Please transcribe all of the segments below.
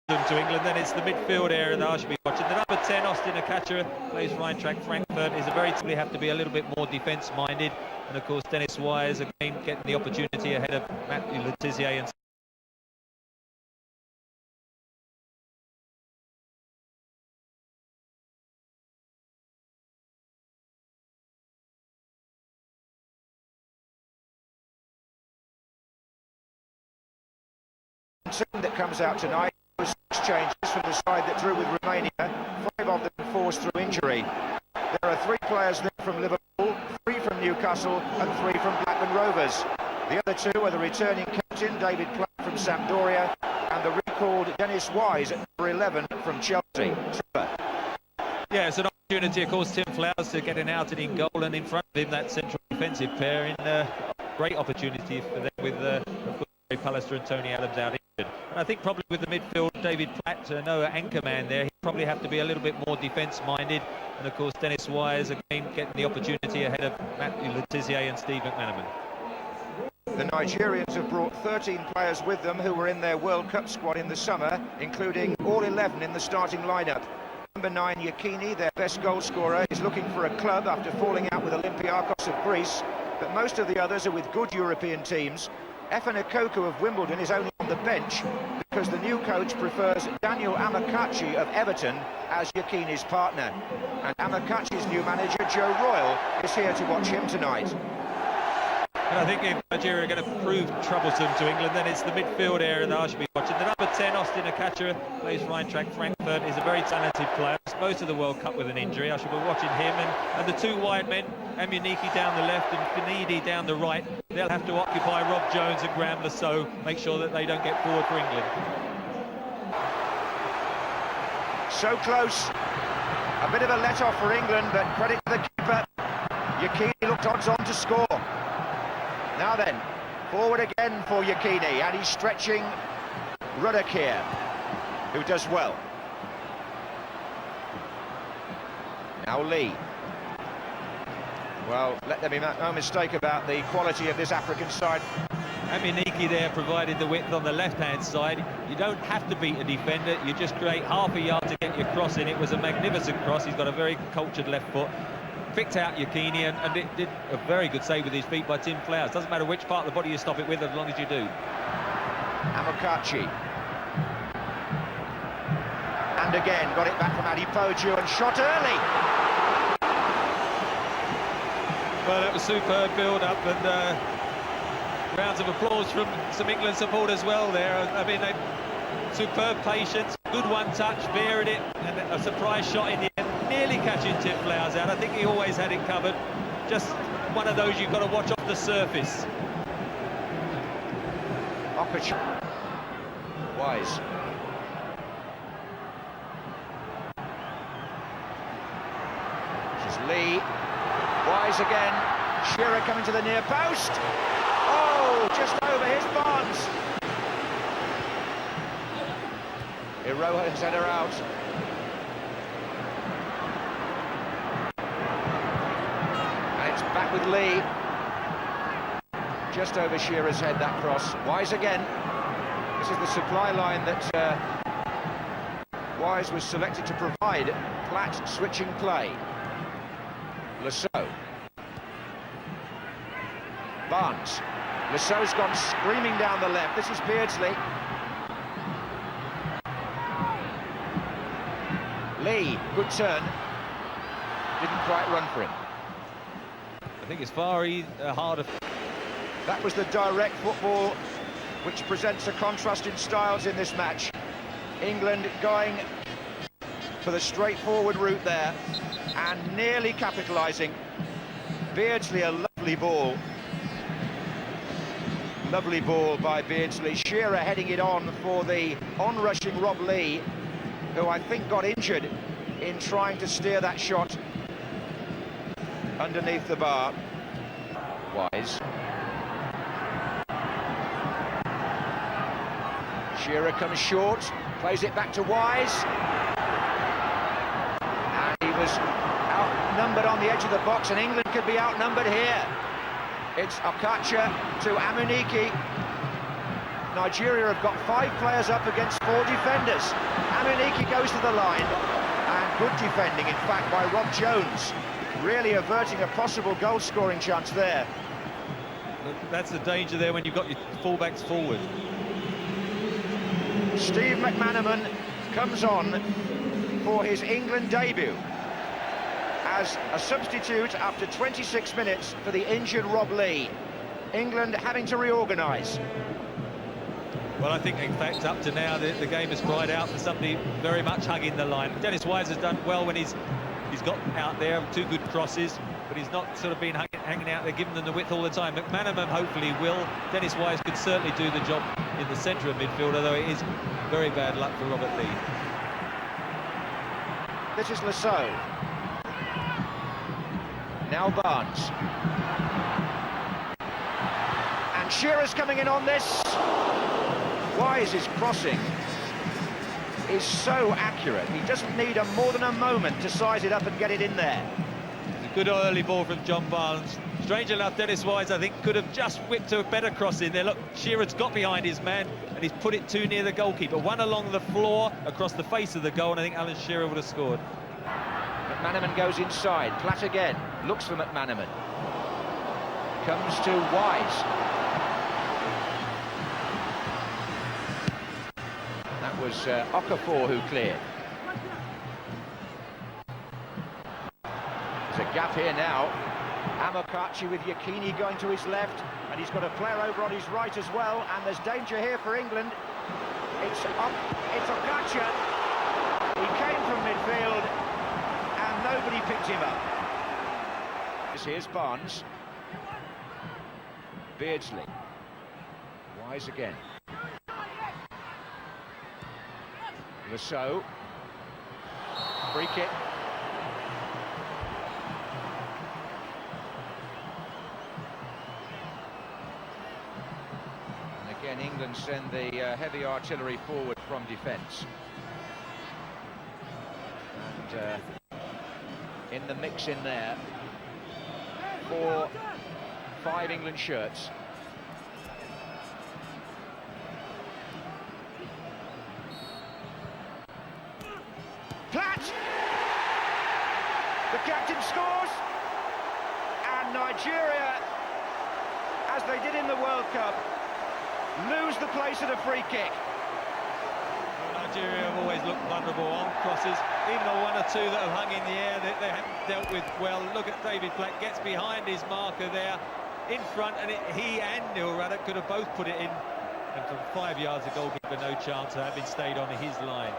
to England, then it's the midfield area that I should be watching. The number 10, Austin Okocha, plays right track. Frankfurt is have to be a little bit more defence-minded, and of course Dennis Wise again getting the opportunity ahead of Matthew Letizier and that comes out tonight. 6 changes from the side that drew with Romania, 5 of them forced through injury. There are 3 players there from Liverpool, 3 from Newcastle and 3 from Blackburn Rovers. The other 2 are the returning captain David Platt from Sampdoria and the recalled Dennis Wise at number 11 from Chelsea. Yeah, it's an opportunity, of course, Tim Flowers to get an outing in goal, and in front of him that central defensive pair in great opportunity for them with Pallister and Tony Adams out injured. And I think probably with the midfield, David Platt, no anchor man there, he'd probably have to be a little bit more defence-minded. And of course, Dennis Wise again getting the opportunity ahead of Matthew Letizier and Steve McManaman. The Nigerians have brought 13 players with them who were in their World Cup squad in the summer, including all 11 in the starting lineup. Number 9, Yekini, their best goal scorer, is looking for a club after falling out with Olympiacos of Greece, but most of the others are with good European teams. Ekoku of Wimbledon is only on the bench because the new coach prefers Daniel Amunike of Everton as Yekini's partner. And Amunike's new manager, Joe Royle, is here to watch him tonight. And I think if Nigeria are going to prove troublesome to England, then it's the midfield area that I should be watching. The number 10, Austin Okocha, plays right track. Frankfurt is a very talented player. Most of the World Cup with an injury. I should be watching him and the 2 wide men, Amunike down the left and Finidi down the right. They'll have to occupy Rob Jones and Graham Saux, make sure that they don't get forward for England. So close. A bit of a let-off for England, but credit to the keeper. Yekini looked odds-on to score. Now then, forward again for Yekini, and he's stretching Ruddock here, who does well. Now Lee. Well, let there be no mistake about the quality of this African side. Amunike there provided the width on the left-hand side. You don't have to beat a defender, you just create half a yard to get your cross in. It was a magnificent cross. He's got a very cultured left foot. Picked out Yekini and it did a very good save with his feet by Tim Flowers. Doesn't matter which part of the body you stop it with, as long as you do. Amunike. And again, got it back from Adipoju and shot early. Well, that was superb build-up, and rounds of applause from some England support as well there. I mean, superb patience, good one-touch, veered it, and a surprise shot in the end. Nearly catching Tim Flowers out. I think he always had it covered. Just one of those you've got to watch off the surface. Okocha. Wise. This is Lee. Wise again. Shearer coming to the near post. Oh, just over his Barnes. Iroha has had her out. Back with Lee. Just over Shearer's head, that cross. Wise again. This is the supply line that Wise was selected to provide. Platt switching play. Saux. Barnes. Saux's gone screaming down the left. This is Beardsley. Lee, good turn. Didn't quite run for him. I think it's far harder. That was the direct football which presents a contrast in styles in this match. England going for the straightforward route there and nearly capitalising. Beardsley, a lovely ball. Lovely ball by Beardsley. Shearer heading it on for the on-rushing Rob Lee, who I think got injured in trying to steer that shot underneath the bar. Wise. Shearer comes short, plays it back to Wise. And he was outnumbered on the edge of the box, and England could be outnumbered here. It's Okocha to Amunike. Nigeria have got 5 players up against 4 defenders. Amunike goes to the line, and good defending, in fact, by Rob Jones, really averting a possible goal-scoring chance there. That's the danger there when you've got your fullbacks forward. Steve McManaman comes on for his England debut as a substitute after 26 minutes for the injured Rob Lee. England having to reorganise. Well, I think, in fact, up to now, the game has cried out for somebody very much hugging the line. Dennis Wise has done well when he's got out there, 2 good crosses, but he's not sort of been hanging out there, giving them the width all the time. McManaman hopefully will. Dennis Wise could certainly do the job in the centre of midfield, although it is very bad luck for Robert Lee. This is Saux. Now Barnes. And Shearer's coming in on this. Wise's crossing is so accurate. He doesn't need more than a moment to size it up and get it in there. It's a good early ball from John Barnes. Strange enough, Dennis Wise, I think, could have just whipped a better cross in there. Look, Shearer's got behind his man, and he's put it too near the goalkeeper. One along the floor, across the face of the goal, and I think Alan Shearer would have scored. McManaman goes inside. Platt again. Looks for McManaman. Comes to Wise. That was Okafor who cleared. There's a gap here now. Okocha with Yekini going to his left, and he's got a player over on his right as well, and there's danger here for England. It's Okocha. He came from midfield, and nobody picked him up. Here's Barnes. Beardsley. Wise again. Saux. Free kick. And again, England send the heavy artillery forward from defence. And in the mix in there, 5 England shirts. Platt! The captain scores, and Nigeria, as they did in the World Cup, lose the place at a free kick. Well, Nigeria have always looked vulnerable on crosses, even the 1 or 2 that have hung in the air they haven't dealt with well. Look at David Platt, gets behind his marker there, in front, and he and Neil Ruddock could have both put it in, and from 5 yards the goalkeeper no chance of having stayed on his line.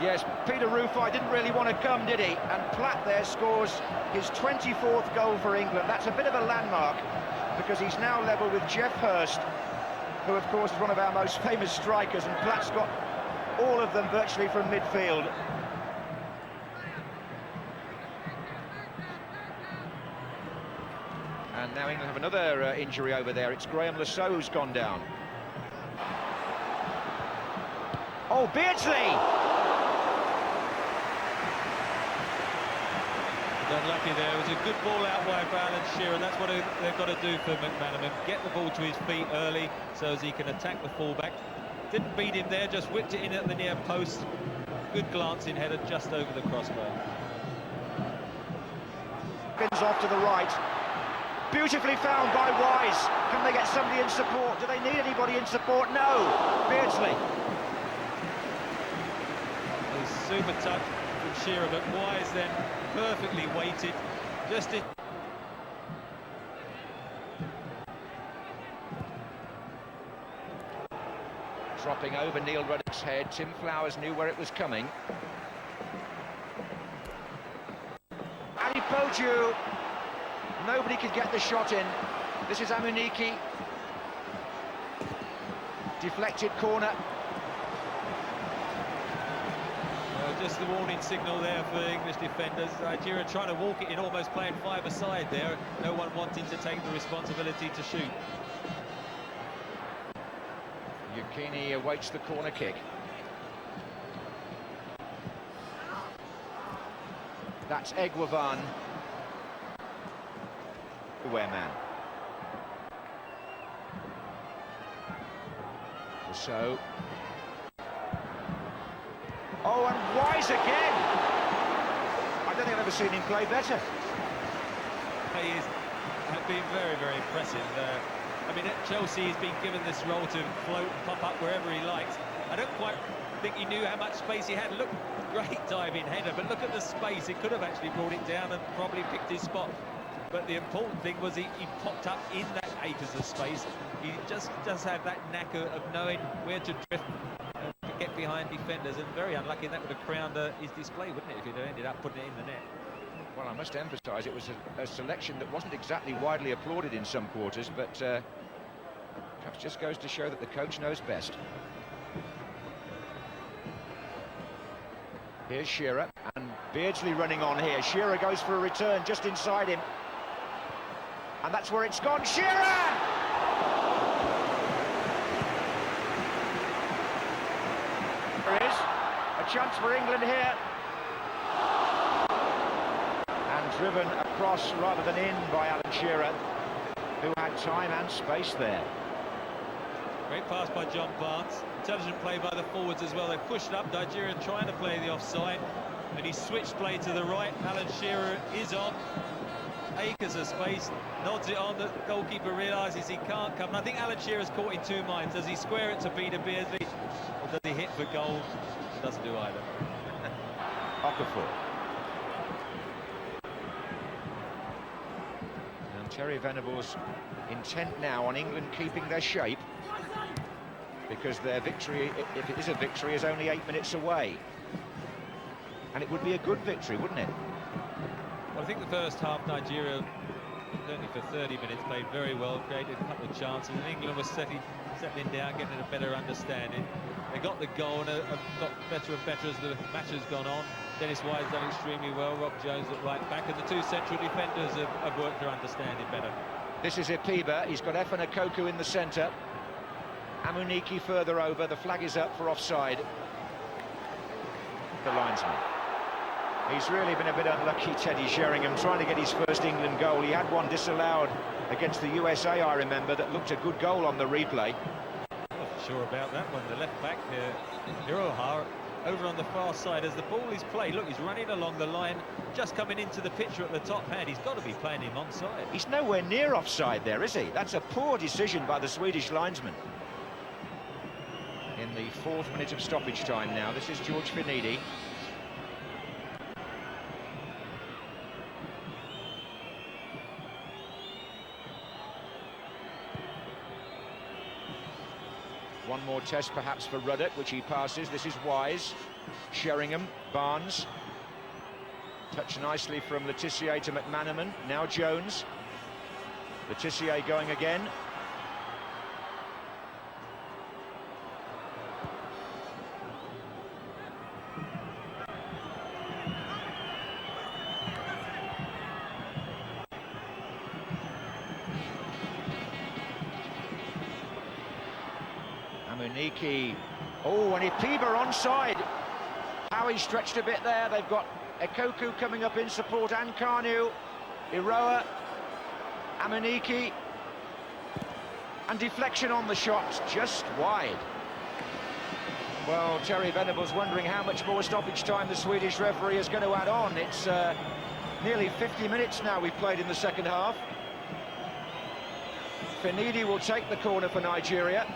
Yes, Peter Rufai didn't really want to come, did he? And Platt there scores his 24th goal for England. That's a bit of a landmark, because he's now level with Jeff Hurst, who of course is one of our most famous strikers, and Platt's got all of them virtually from midfield. And now England have another injury over there. It's Graham Saux who's gone down. Oh, Beardsley! Unlucky there. It was a good ball out wide for Alan Shearer, and that's what they've got to do for McManaman. Get the ball to his feet early so as he can attack the fullback. Didn't beat him there, just whipped it in at the near post. Good glancing header just over the crossbar. Spins off to the right. Beautifully found by Wise. Can they get somebody in support? Do they need anybody in support? No. Beardsley. A super touch from Shearer, but Wise then perfectly weighted. Just in. Dropping over Neil Ruddock's head. Tim Flowers knew where it was coming. Poju. Nobody could get the shot in. This is Amunike. Deflected corner. Just the warning signal there for the English defenders. Nigeria trying to walk it in, almost playing 5-a-side there. No one wanting to take the responsibility to shoot. Yekini awaits the corner kick. That's Egwavan. Man. Saux. Oh, and Wise again! I don't think I've ever seen him play better. He has been very, very impressive. I mean, at Chelsea, he's been given this role to float and pop up wherever he likes. I don't quite think he knew how much space he had. Look, great diving header, but look at the space. He could have actually brought it down and probably picked his spot. But the important thing was he popped up in that acres of space. He just does have that knack of knowing where to drift and get behind defenders, and very unlucky. That would have crowned his display, wouldn't it, if he'd have ended up putting it in the net. Well, I must emphasise it was a selection that wasn't exactly widely applauded in some quarters, but perhaps just goes to show that the coach knows best. Here's Shearer, and Beardsley running on here. Shearer goes for a return just inside him. And that's where it's gone. Shearer! There is a chance for England here. And driven across rather than in by Alan Shearer, who had time and space there. Great pass by John Barnes. Intelligent play by the forwards as well. They pushed up, Nigeria trying to play the offside, and he switched play to the right. Alan Shearer is on. Acres of space, nods it on. The goalkeeper realises he can't come. And I think Alan Shearer's caught in two minds. Does he square it to Peter Beardsley, or does he hit for goal? Doesn't do either. Okafor. And Terry Venables intent now on England keeping their shape, because their victory, if it is a victory, is only 8 minutes away. And it would be a good victory, wouldn't it? Well, I think the first half, Nigeria, certainly for 30 minutes, played very well, created a couple of chances, and England was settling down, getting a better understanding. They got the goal and have got better and better as the match has gone on. Dennis Wise done extremely well, Rob Jones at right back, and the two central defenders have worked their understanding better. This is Ipiba. He's got Ekoku in the centre. Amunike further over. The flag is up for offside. The linesman. He's really been a bit unlucky, Teddy Sheringham, trying to get his first England goal. He had one disallowed against the USA, I remember, that looked a good goal on the replay. Not sure about that one. The left back, Hiroha, over on the far side as the ball is played. Look, he's running along the line, just coming into the picture at the top hand. He's got to be playing him onside. He's nowhere near offside there, is he? That's a poor decision by the Swedish linesman. In the 4th minute of stoppage time now, this is George Finidi. One more test perhaps for Ruddock, which he passes. This is Wise. Sheringham, Barnes. Touch nicely from Letitia to McManaman. Now Jones. Letitia going again. Amunike. Oh, and Ipiba onside. How he stretched a bit there. They've got Ekoku coming up in support, and Kanu. Iroha. Amunike. And deflection on the shot, just wide. Well, Terry Venables wondering how much more stoppage time the Swedish referee is going to add on. It's nearly 50 minutes now we've played in the second half. Finidi will take the corner for Nigeria.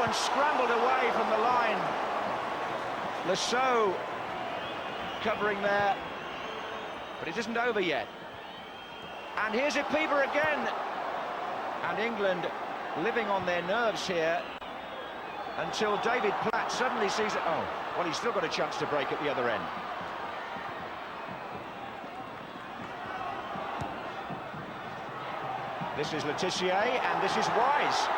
And scrambled away from the line. Saux covering there, but it isn't over yet. And here's Ipiba again. And England living on their nerves here until David Platt suddenly sees it. Oh, well, he's still got a chance to break at the other end. This is Letitia, and this is Wise.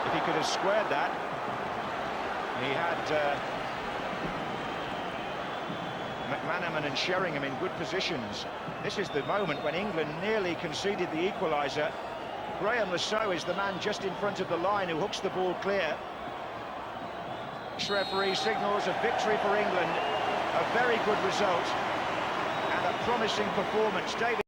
If he could have squared that, he had McManaman and Sheringham in good positions. This is the moment when England nearly conceded the equaliser. Graham Saux is the man just in front of the line who hooks the ball clear. Referee signals a victory for England, a very good result and a promising performance. David